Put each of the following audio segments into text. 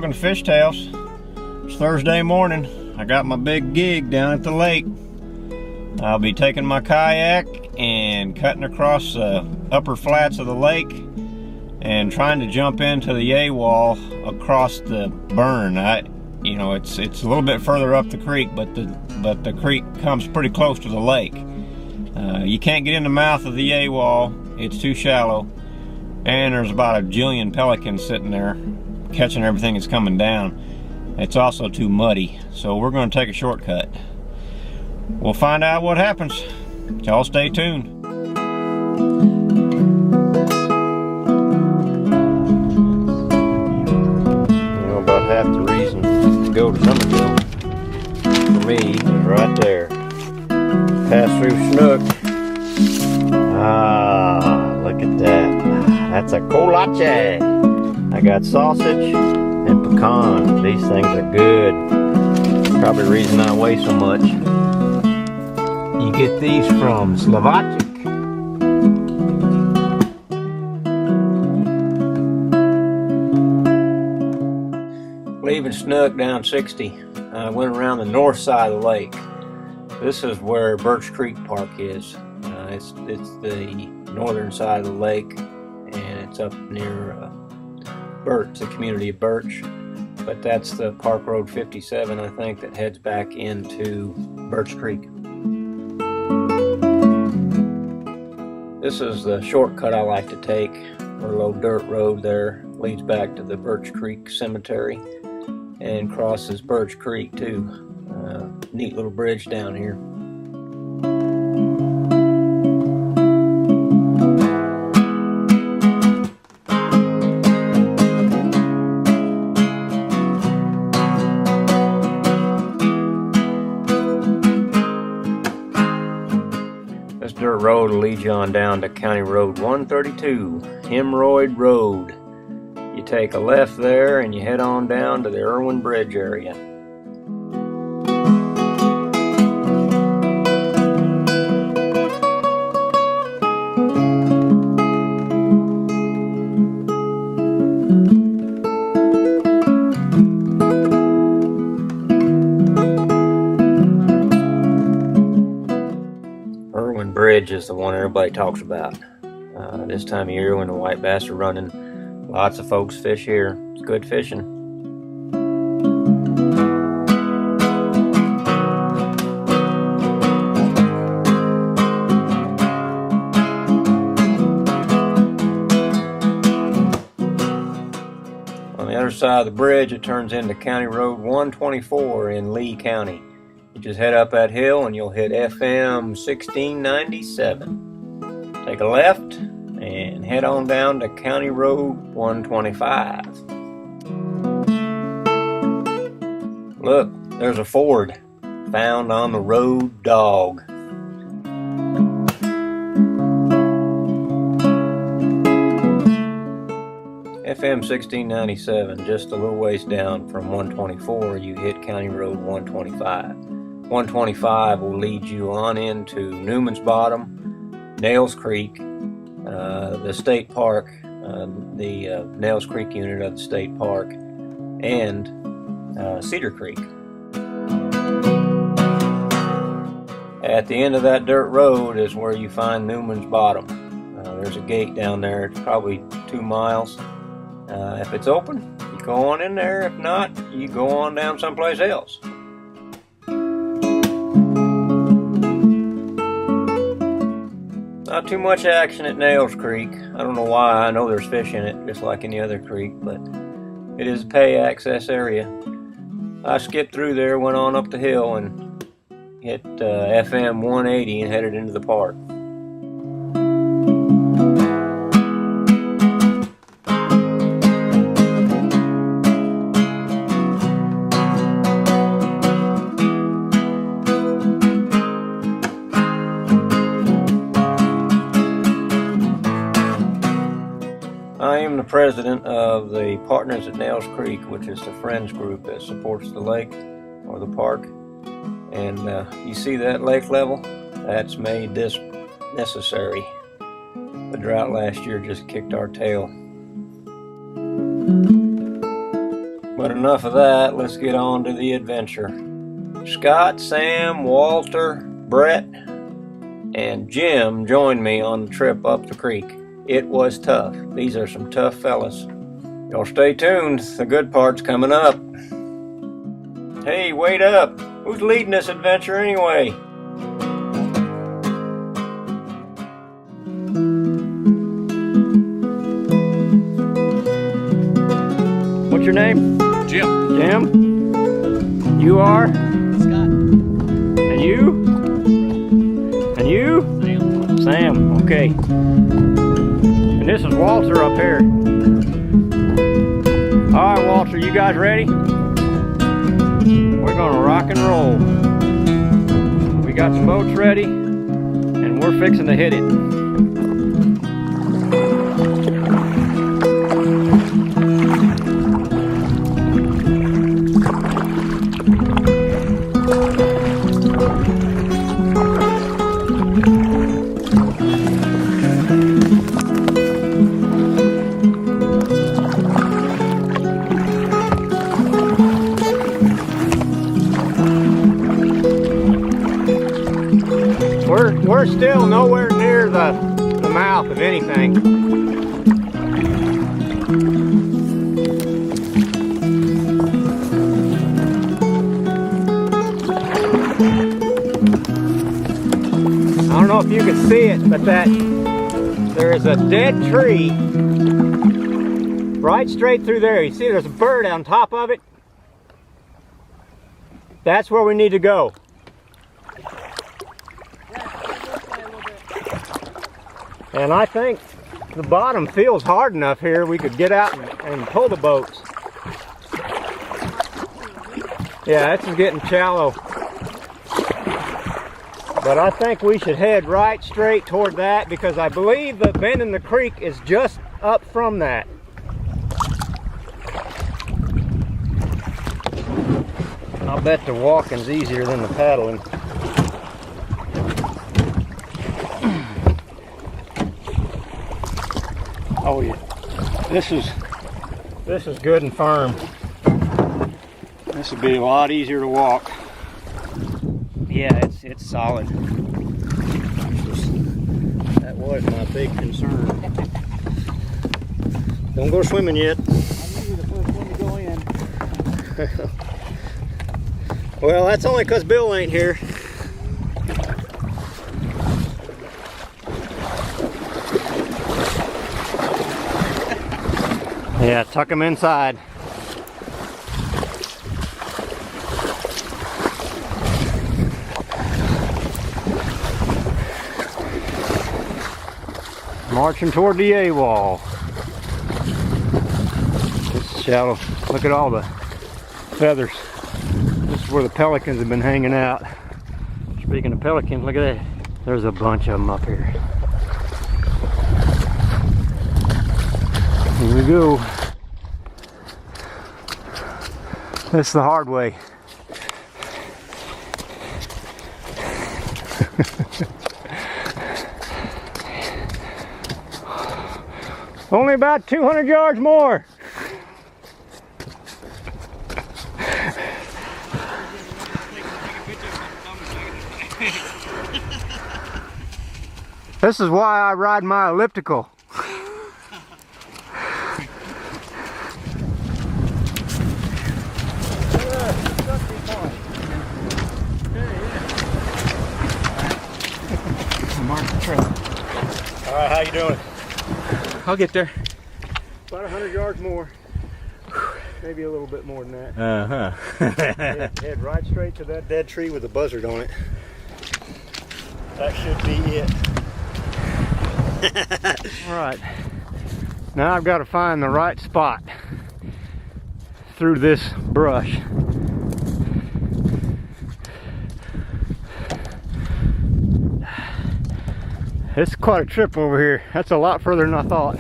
Welcome to FishTales. It's Thursday morning. I got my big gig down at the lake. I'll be taking my kayak and cutting across the upper flats of the lake and trying to jump into the Yegua across the burn. It's a little bit further up the creek, but the creek comes pretty close to the lake. You can't get in the mouth of the Yegua. It's too shallow, and there's about a jillion pelicans sitting there catching everything that's coming down. It's also too muddy, so we're going to take a shortcut. We'll find out what happens. Y'all stay tuned. About half the reason to go to Somerville for me is right there. Pass through Snook. Ah, look at that. That's a colache. I got sausage and pecan. These things are good. Probably the reason I weigh so much. You get these from Slovakia. Leaving Snook down 60, I went around the north side of the lake. This is where Birch Creek Park is. It's the northern side of the lake, and it's up near Birch, the community of Birch. But that's the Park Road 57, I think, that heads back into Birch Creek. This is the shortcut I like to take. A little dirt road there leads back to the Birch Creek Cemetery and crosses Birch Creek too. Neat little bridge down here. This dirt road will lead you on down to County Road 132, Hemorrhoid Road. You take a left there and you head on down to the Irwin Bridge area. Irwin Bridge is the one everybody talks about. This time of year when the white bass are running, lots of folks fish here. It's good fishing. On the other side of the bridge, it turns into County Road 124 in Lee County. You just head up that hill and you'll hit FM 1697. Take a left and head on down to County Road 125. Look, there's a ford found on the road dog. FM 1697, just a little ways down from 124, you hit County Road 125. 125 will lead you on into Newman's Bottom, Nails Creek, the state park, the Nails Creek unit of the state park, and Cedar Creek. At the end of that dirt road is where you find Newman's Bottom. There's a gate down there. It's probably 2 miles. If it's open, you go on in there. If not, you go on down someplace else. Not too much action at Nails Creek. I don't know why. I know there's fish in it, just like any other creek, but it is a pay access area. I skipped through there, went on up the hill, and hit FM 180 and headed into the park. I am the president of the Partners at Nails Creek, which is the friends group that supports the lake or the park. And you see that lake level? That's made this necessary. The drought last year just kicked our tail. But enough of that, let's get on to the adventure. Scott, Sam, Walter, Brett, and Jim joined me on the trip up the creek. It was tough. These are some tough fellas. Y'all stay tuned, the good part's coming up. Hey, wait up! Who's leading this adventure anyway? What's your name? Jim. Jim? You are? Scott. And you? And you? Sam. Sam, okay. And this is Walter up here. Alright, Walter, you guys ready? We're gonna rock and roll. We got some boats ready, and we're fixing to hit it. We're still nowhere near the mouth of anything. I don't know if you can see it, but there is a dead tree right straight through there. You see there's a bird on top of it? That's where we need to go. And I think the bottom feels hard enough here we could get out and pull the boats. Yeah, this is getting shallow. But I think we should head right straight toward that because I believe the bend in the creek is just up from that. I'll bet the walking's easier than the paddling. Oh yeah, this is good and firm. This would be a lot easier to walk. Yeah, it's solid. That was my big concern. Don't go swimming yet. I'm usually the first one to go in. Well, that's only because Bill ain't here. Yeah, tuck him inside. Marching toward the A wall. It's shallow. Look at all the feathers. This is where the pelicans have been hanging out. Speaking of pelicans, look at that. There's a bunch of them up here. Here we go. This is the hard way. Only about 200 yards more. This is why I ride my elliptical. Mark the trail. All right, how you doing? I'll get there. About 100 yards more. Maybe a little bit more than that. Uh-huh. Head right straight to that dead tree with a buzzard on it. That should be it. All right. Now I've got to find the right spot through this brush. It's quite a trip over here. That's a lot further than I thought.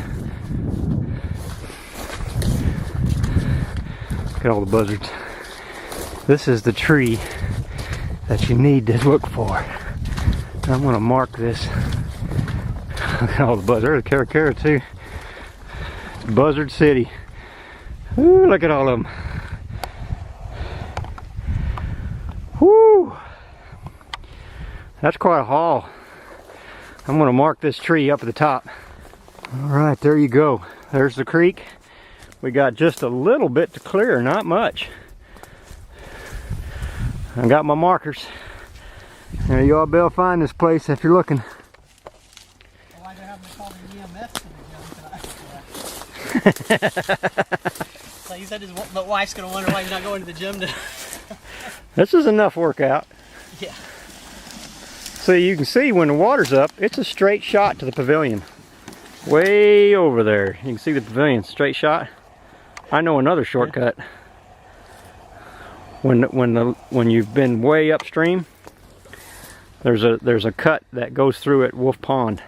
Look at all the buzzards. This is the tree that you need to look for. I'm going to mark this. Look at all the buzzards. There's a caracara too. Buzzard City. Ooh, look at all of them. Whoo! That's quite a haul. I'm gonna mark this tree up at the top. All right, there you go. There's the creek. We got just a little bit to clear, not much. I got my markers. Now you all be able to find this place if you're looking. Why do I have to call the EMS to the gym? Like you said, his wife's gonna wonder why he's not going to the gym today. This is enough workout. Yeah. So you can see when the water's up, it's a straight shot to the pavilion. Way over there. You can see the pavilion, straight shot. I know another shortcut. When you've been way upstream, there's a cut that goes through at Wolf Pond.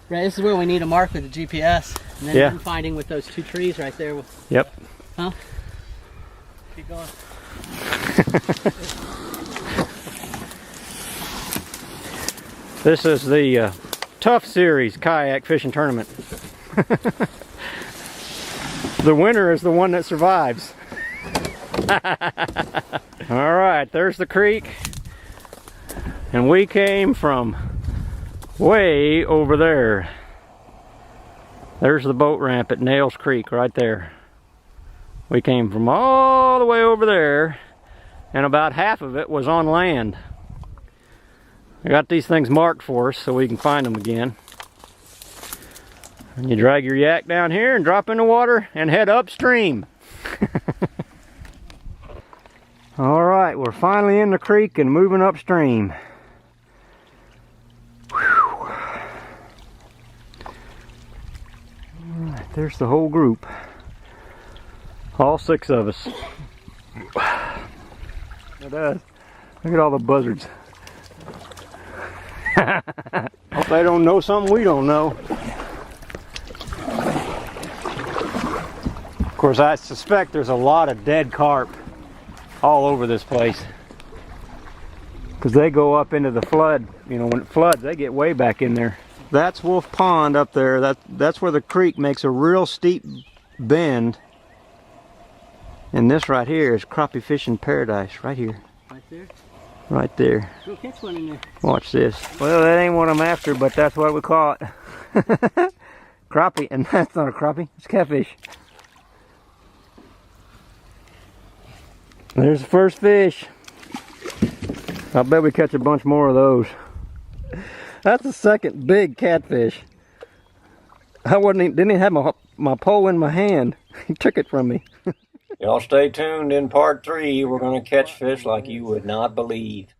Right, this is where we need a mark with the GPS. And then I'm finding with those 2 trees right there. Yep. Huh? Keep going. This is the Tough Series kayak fishing tournament. The winner is the one that survives. All right, there's the creek. And we came from way over there. There's the boat ramp at Nails Creek right there. We came from all the way over there, and about half of it was on land. I got these things marked for us so we can find them again. And you drag your yak down here and drop in the water and head upstream. All right, we're finally in the creek and moving upstream. Whew. All right, there's the whole group. All 6 of us. It does. Look at all the buzzards. Hope they don't know something we don't know. Of course, I suspect there's a lot of dead carp all over this place, because they go up into the flood. You know, when it floods, they get way back in there. That's Wolf Pond up there. That's where the creek makes a real steep bend. And this right here is crappie fishing paradise, right here. Right there? Right there. Go catch one in there. Watch this. Well, that ain't what I'm after, but that's what we call it. Crappie, and that's not a crappie, it's catfish. There's the first fish. I bet we catch a bunch more of those. That's the second big catfish. I didn't even have my pole in my hand. He took it from me. Y'all stay tuned. In part 3, we're going to catch fish like you would not believe.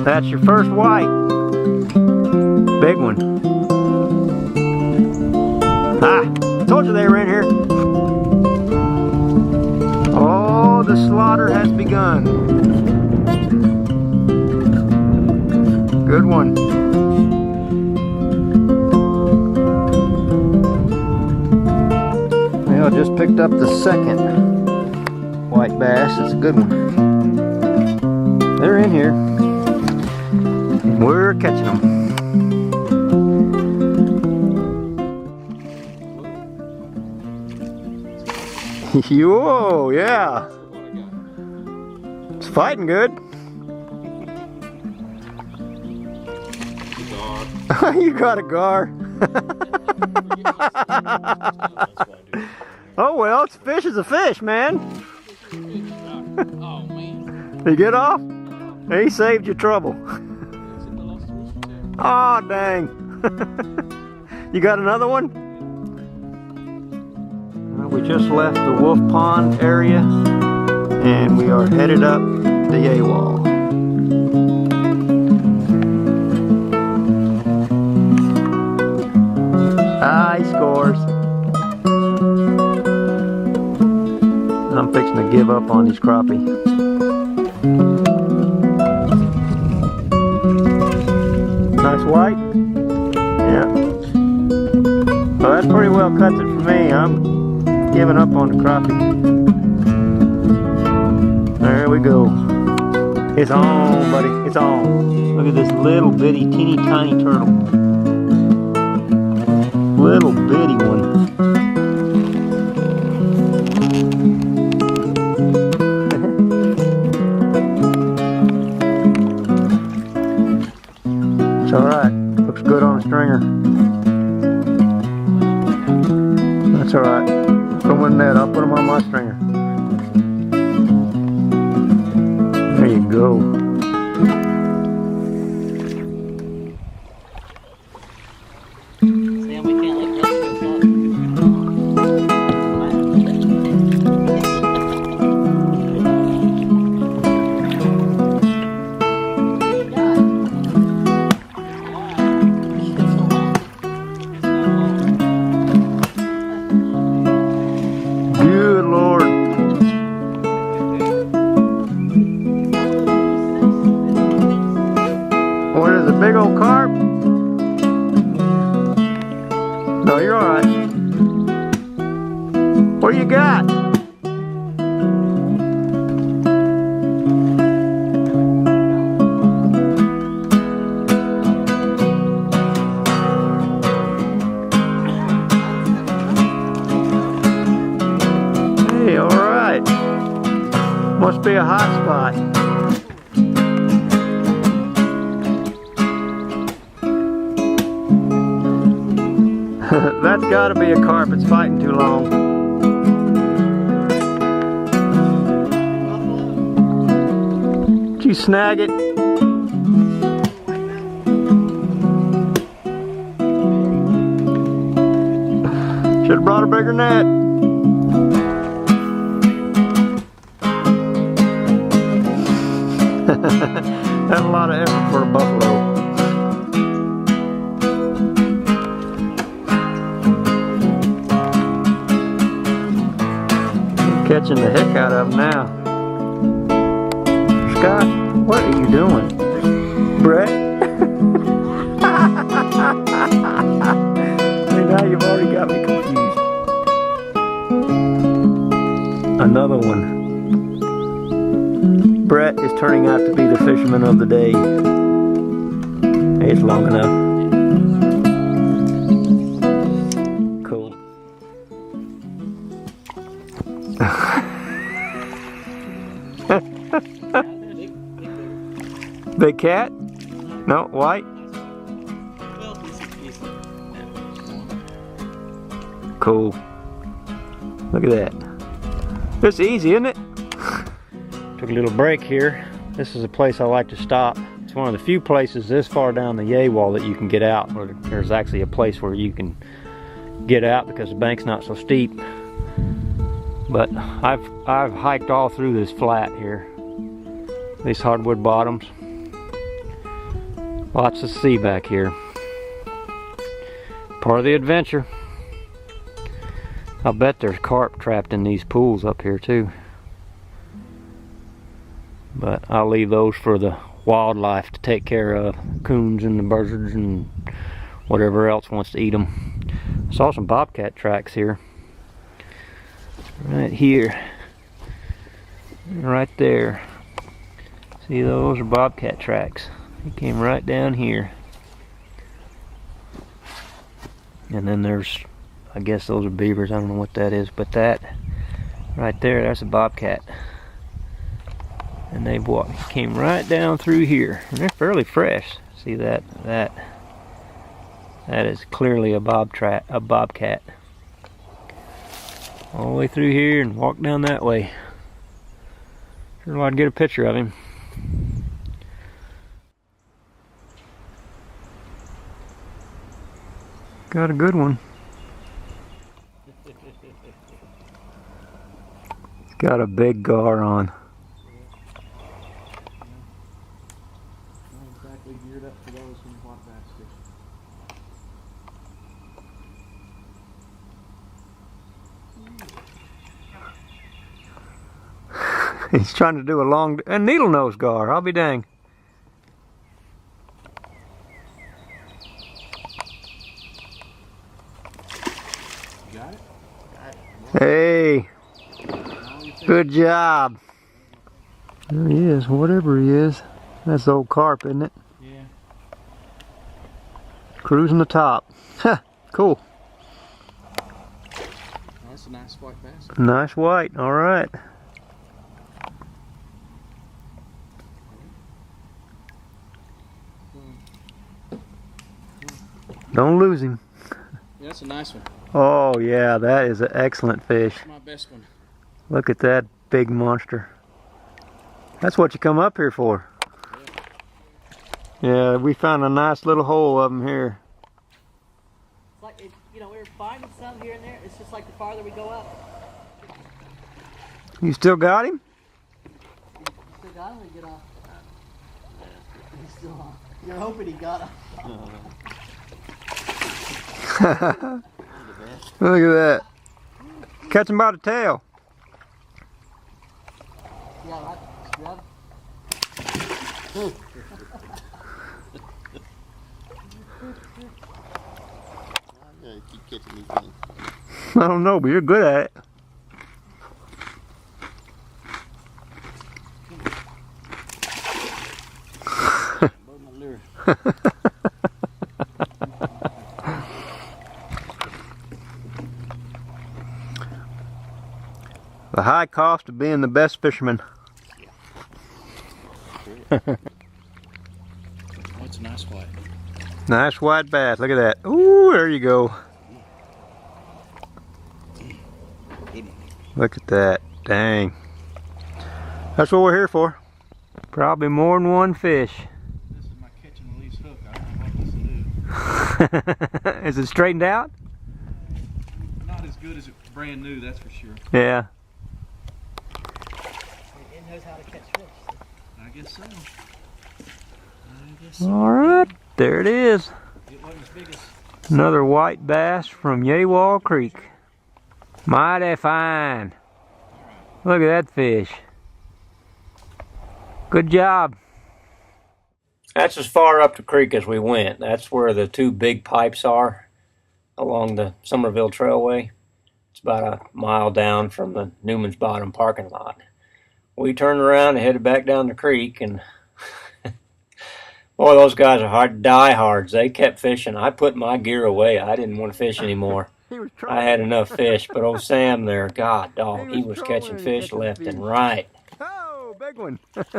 That's your first white. Big one. Ah, told you they were in here. Oh, the slaughter has begun. Good one. Well, I just picked up the second white bass. It's a good one. They're in here. We're catching them. Whoa, yeah. It's fighting good. You got a gar. Oh well, it's fish is a fish, man. Oh man. Did you get off? He saved you trouble. Oh dang. You got another one? Well, we just left the Wolf Pond area and we are headed up the Yegua. Ah, he scores. I'm fixing to give up on these crappie. Nice white? Yeah. Well, that pretty well cuts it for me. I'm giving up on the crappie. There we go. It's on, buddy. It's on. Look at this little bitty, teeny tiny turtle. Little bitty one. It's alright. Looks good on a stringer. That's alright. Put them in that. I'll put them on my stringer. There you go. Sam, we can't let this go up. Good Lord. What is it, big old carp? No, you're alright. What do you got? Hey, alright. Must be a hot spot. That's gotta be a carp. It's fighting too long. Did you snag it? Should have brought a bigger net. That's a lot of effort for a buffalo. Catching the heck out of them now. Scott, what are you doing? Brett? See, now you've already got me confused. Another one. Brett is turning out to be the fisherman of the day. Hey, it's long enough. Cool. Big cat? No, white? Cool. Look at that. It's easy, isn't it? Took a little break here. This is a place I like to stop. It's one of the few places this far down the Yegua that you can get out. Where there's actually a place where you can get out because the bank's not so steep. But I've hiked all through this flat here. These hardwood bottoms. Lots to see back here. Part of the adventure. I'll bet there's carp trapped in these pools up here too. But I'll leave those for the wildlife to take care of. Coons and the buzzards and whatever else wants to eat them. I saw some bobcat tracks here. Right here. Right there. See, those are bobcat tracks. He came right down here. And then there's, I guess those are beavers. I don't know what that is, but that right there, that's a bobcat. And they came right down through here. And they're fairly fresh. See that? That is clearly a bobcat. All the way through here and walk down that way. Sure I'd get a picture of him. Got a good one. It's got a big gar on. Not exactly geared up for those in the hot basket. He's trying to do a long needle nose gar. I'll be dang. Got it? Hey, good job. There he is, whatever he is. That's old carp, isn't it? Yeah. Cruising the top. Ha! Cool. That's a nice white bass. Nice white, alright. Don't lose him. Yeah, that's a nice one. Oh yeah, that is an excellent fish. That's my best one. Look at that big monster. That's what you come up here for. Yeah, we found a nice little hole of them here. It's like, you know, we were finding some here and there. It's just like the farther we go up. You still got him? Still got him to get off. He's still on. You're hoping he got him. Look at that. Catch him by the tail. Yeah, right. Grab him. Yeah, keep catching these things. I don't know, but you're good at it. The high cost of being the best fisherman. Oh, it's a nice white. Nice white bass. Look at that. Ooh, there you go. Look at that. Dang. That's what we're here for. Probably more than one fish. This is my catch and release hook. I don't know what this will do. Is it straightened out? Not as good as it's brand new, that's for sure. Yeah. It knows how to catch fish. I guess so. All right. There it is. It wasn't as big as... Another white bass from Yegua Creek. Mighty fine. Look at that fish. Good job. That's as far up the creek as we went. That's where the two big pipes are along the Somerville Trailway. It's about a mile down from the Newman's Bottom parking lot. We turned around and headed back down the creek, and boy, those guys are hard diehards. They kept fishing. I put my gear away. I didn't want to fish anymore. I had enough fish, but old Sam there, God dog, he was catching fish left and right. Oh, big one. Look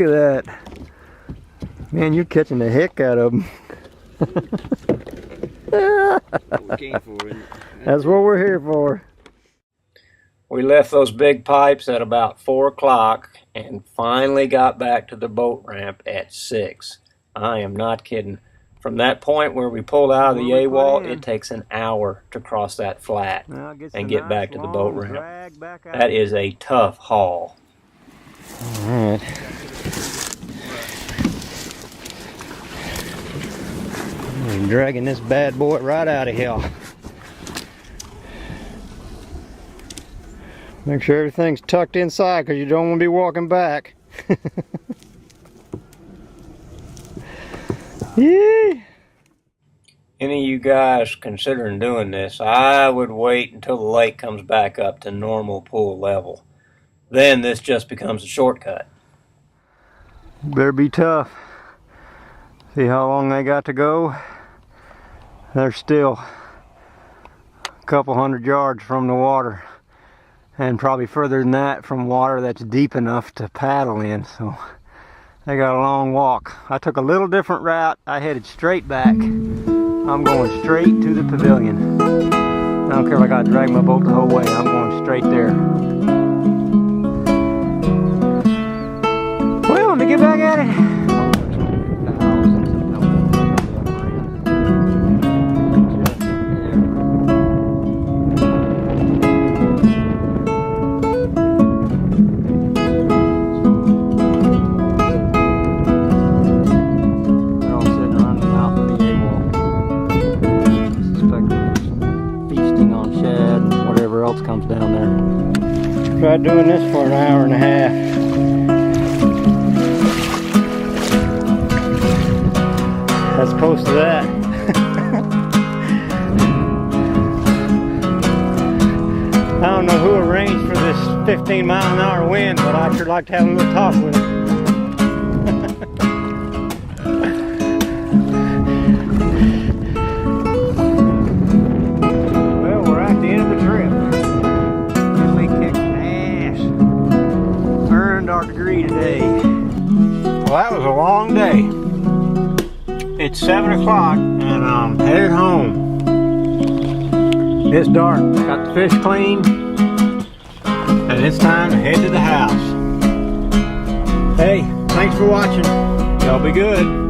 at that. Man, you're catching the heck out of them. What we came for, isn't it? That's what we're here for. We left those big pipes at about 4 o'clock and finally got back to the boat ramp at 6. I am not kidding. From that point where we pulled out of the Yegua, it takes an hour to cross that flat and get back to the boat ramp. That is a tough haul. All right. I'm dragging this bad boy right out of here. Make sure everything's tucked inside because you don't want to be walking back. Yee! Any of you guys considering doing this, I would wait until the lake comes back up to normal pool level. Then this just becomes a shortcut. Better be tough. See how long they got to go? They're still a couple hundred yards from the water. And probably further than that from water that's deep enough to paddle in. So they got a long walk. I took a little different route. I headed straight back. I'm going straight to the pavilion. I don't care if I got to drag my boat the whole way. I'm going straight there. Well, let me get back at it. Comes down there. Tried doing this for an hour and a half. As opposed to that. I don't know who arranged for this 15-mile-an-hour wind, but I'd sure like to have a little talk with it. Well, we're at the end of the trip. We kicked ass. Earned our degree today. Well, that was a long day. It's 7 o'clock and I'm headed home. It's dark, got the fish cleaned, and it's time to head to the house. Hey, thanks for watching. Y'all be good.